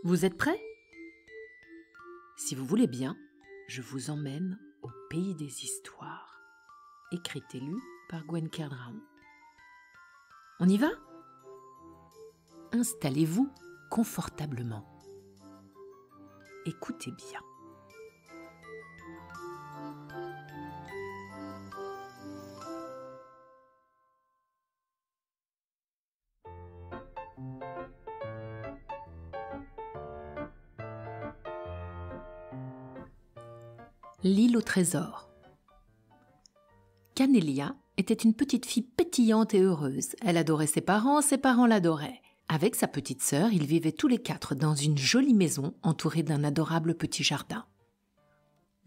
Vous êtes prêts? Si vous voulez bien, je vous emmène au pays des histoires. Écrite et lue par Gwen Kerdraon. On y va? Installez-vous confortablement. Écoutez bien. L'île au trésor. Canélia était une petite fille pétillante et heureuse. Elle adorait ses parents l'adoraient. Avec sa petite sœur, ils vivaient tous les quatre dans une jolie maison entourée d'un adorable petit jardin.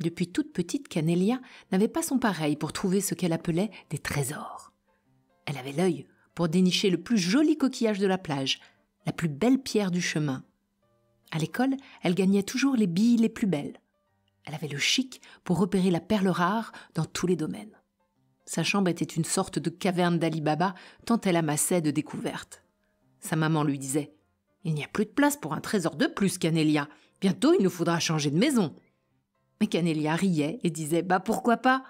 Depuis toute petite, Canélia n'avait pas son pareil pour trouver ce qu'elle appelait des trésors. Elle avait l'œil pour dénicher le plus joli coquillage de la plage, la plus belle pierre du chemin. À l'école, elle gagnait toujours les billes les plus belles. Elle avait le chic pour repérer la perle rare dans tous les domaines. Sa chambre était une sorte de caverne d'Ali Baba, tant elle amassait de découvertes. Sa maman lui disait « Il n'y a plus de place pour un trésor de plus, Canélia. Bientôt, il nous faudra changer de maison. » Mais Canélia riait et disait « Bah pourquoi pas ?»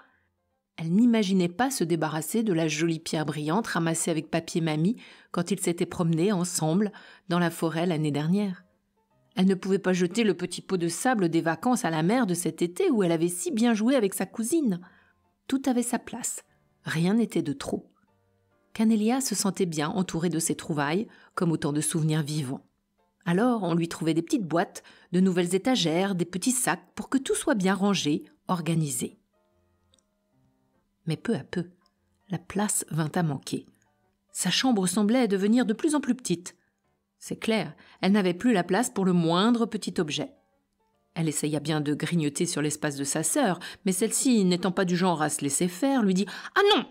Elle n'imaginait pas se débarrasser de la jolie pierre brillante ramassée avec papier-mamie quand ils s'étaient promenés ensemble dans la forêt l'année dernière. Elle ne pouvait pas jeter le petit pot de sable des vacances à la mer de cet été où elle avait si bien joué avec sa cousine. Tout avait sa place. Rien n'était de trop. Canélia se sentait bien entourée de ses trouvailles, comme autant de souvenirs vivants. Alors, on lui trouvait des petites boîtes, de nouvelles étagères, des petits sacs pour que tout soit bien rangé, organisé. Mais peu à peu, la place vint à manquer. Sa chambre semblait devenir de plus en plus petite. C'est clair, elle n'avait plus la place pour le moindre petit objet. Elle essaya bien de grignoter sur l'espace de sa sœur, mais celle-ci, n'étant pas du genre à se laisser faire, lui dit « Ah non !»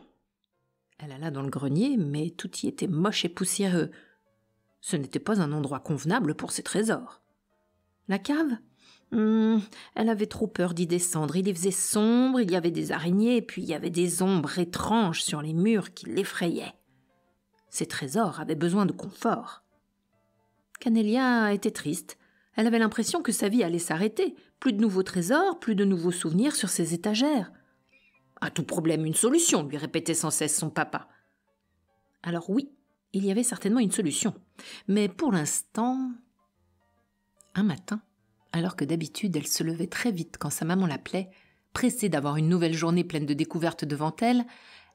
Elle alla dans le grenier, mais tout y était moche et poussiéreux. Ce n'était pas un endroit convenable pour ses trésors. La cave? Elle avait trop peur d'y descendre. Il y faisait sombre, il y avait des araignées, et puis il y avait des ombres étranges sur les murs qui l'effrayaient. Ses trésors avaient besoin de confort. Canélia était triste. Elle avait l'impression que sa vie allait s'arrêter. Plus de nouveaux trésors, plus de nouveaux souvenirs sur ses étagères. « À tout problème, une solution », lui répétait sans cesse son papa. Alors oui, il y avait certainement une solution. Mais pour l'instant... Un matin, alors que d'habitude elle se levait très vite quand sa maman l'appelait, pressée d'avoir une nouvelle journée pleine de découvertes devant elle,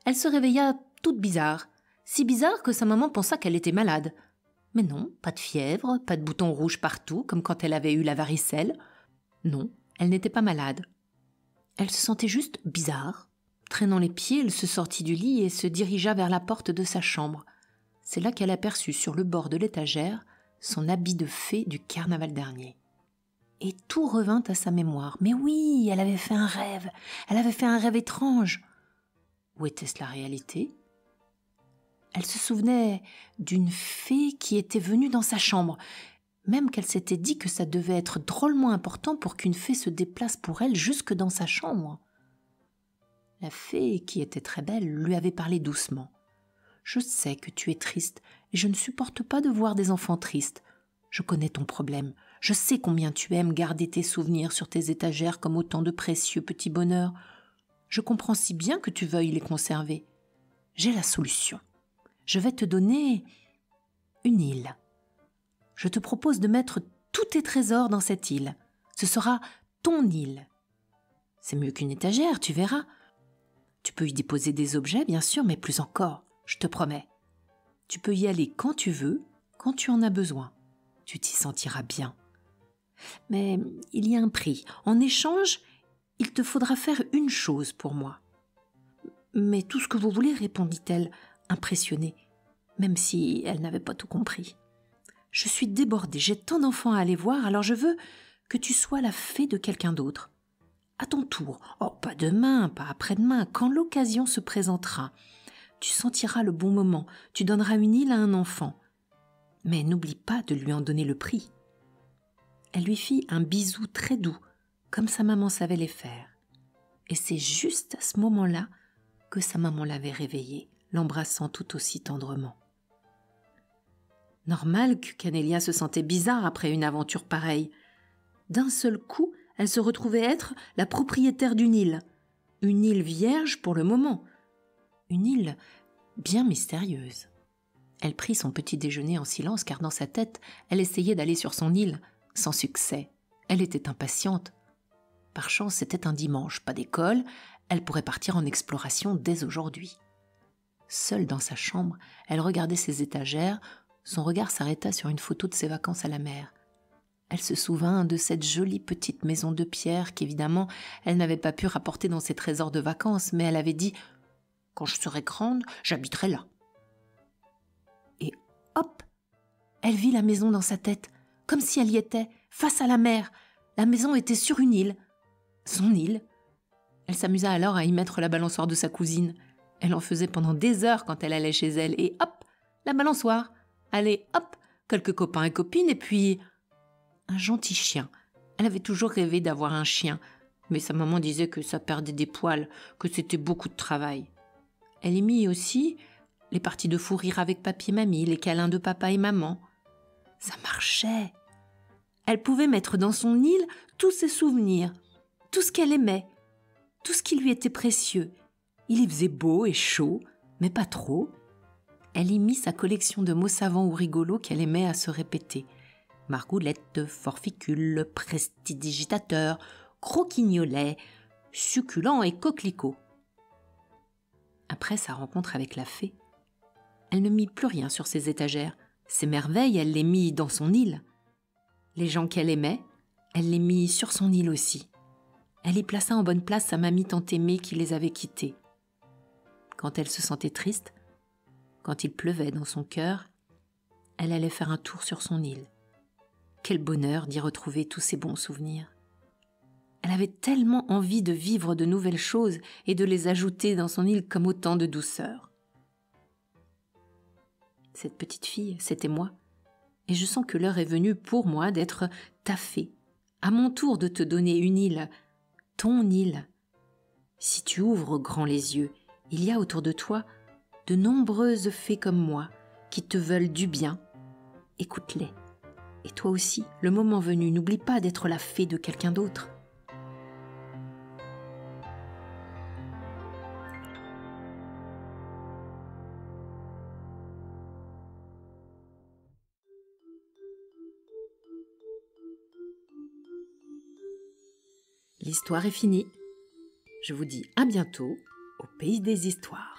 elle se réveilla toute bizarre. Si bizarre que sa maman pensa qu'elle était malade. Mais non, pas de fièvre, pas de boutons rouges partout, comme quand elle avait eu la varicelle. Non, elle n'était pas malade. Elle se sentait juste bizarre. Traînant les pieds, elle se sortit du lit et se dirigea vers la porte de sa chambre. C'est là qu'elle aperçut sur le bord de l'étagère son habit de fée du carnaval dernier. Et tout revint à sa mémoire. Mais oui, elle avait fait un rêve. Elle avait fait un rêve étrange. Où était-ce la réalité ? Elle se souvenait d'une fée qui était venue dans sa chambre, même qu'elle s'était dit que ça devait être drôlement important pour qu'une fée se déplace pour elle jusque dans sa chambre. La fée, qui était très belle, lui avait parlé doucement. « Je sais que tu es triste et je ne supporte pas de voir des enfants tristes. Je connais ton problème. Je sais combien tu aimes garder tes souvenirs sur tes étagères comme autant de précieux petits bonheurs. Je comprends si bien que tu veuilles les conserver. J'ai la solution. Je vais te donner une île. Je te propose de mettre tous tes trésors dans cette île. Ce sera ton île. C'est mieux qu'une étagère, tu verras. Tu peux y déposer des objets, bien sûr, mais plus encore, je te promets. Tu peux y aller quand tu veux, quand tu en as besoin. Tu t'y sentiras bien. Mais il y a un prix. En échange, il te faudra faire une chose pour moi. Mais tout ce que vous voulez, répondit-elle, impressionnée, même si elle n'avait pas tout compris. Je suis débordée, j'ai tant d'enfants à aller voir, alors je veux que tu sois la fée de quelqu'un d'autre. À ton tour, pas demain, pas après-demain, quand l'occasion se présentera. Tu sentiras le bon moment, tu donneras une île à un enfant. Mais n'oublie pas de lui en donner le prix. Elle lui fit un bisou très doux, comme sa maman savait les faire. Et c'est juste à ce moment-là que sa maman l'avait réveillée, l'embrassant tout aussi tendrement. Normal que Canélia se sentait bizarre après une aventure pareille. D'un seul coup, elle se retrouvait être la propriétaire d'une île. Une île vierge pour le moment. Une île bien mystérieuse. Elle prit son petit déjeuner en silence car dans sa tête, elle essayait d'aller sur son île, sans succès. Elle était impatiente. Par chance, c'était un dimanche, pas d'école, elle pourrait partir en exploration dès aujourd'hui. Seule dans sa chambre, elle regardait ses étagères, son regard s'arrêta sur une photo de ses vacances à la mer. Elle se souvint de cette jolie petite maison de pierre qu'évidemment, elle n'avait pas pu rapporter dans ses trésors de vacances, mais elle avait dit « Quand je serai grande, j'habiterai là ». Et hop, elle vit la maison dans sa tête, comme si elle y était, face à la mer. La maison était sur une île. Son île. Elle s'amusa alors à y mettre la balançoire de sa cousine. Elle en faisait pendant des heures quand elle allait chez elle. Et hop, la balançoire. Allez, hop, quelques copains et copines, et puis un gentil chien. Elle avait toujours rêvé d'avoir un chien, mais sa maman disait que ça perdait des poils, que c'était beaucoup de travail. Elle y mit aussi les parties de fou rire avec papy et mamie, les câlins de papa et maman. Ça marchait. Elle pouvait mettre dans son île tous ses souvenirs, tout ce qu'elle aimait, tout ce qui lui était précieux. Il y faisait beau et chaud, mais pas trop. Elle y mit sa collection de mots savants ou rigolos qu'elle aimait à se répéter. Margoulette, forficule, prestidigitateur, croquignolet, succulent et coquelicot. Après sa rencontre avec la fée, elle ne mit plus rien sur ses étagères. Ses merveilles, elle les mit dans son île. Les gens qu'elle aimait, elle les mit sur son île aussi. Elle y plaça en bonne place sa mamie tant aimée qui les avait quittés. Quand elle se sentait triste, quand il pleuvait dans son cœur, elle allait faire un tour sur son île. Quel bonheur d'y retrouver tous ces bons souvenirs. Elle avait tellement envie de vivre de nouvelles choses et de les ajouter dans son île comme autant de douceur. Cette petite fille, c'était moi. Et je sens que l'heure est venue pour moi d'être ta fée. À mon tour de te donner une île, ton île. Si tu ouvres grand les yeux, il y a autour de toi de nombreuses fées comme moi qui te veulent du bien. Écoute-les. Et toi aussi, le moment venu, n'oublie pas d'être la fée de quelqu'un d'autre. L'histoire est finie. Je vous dis à bientôt au pays des histoires.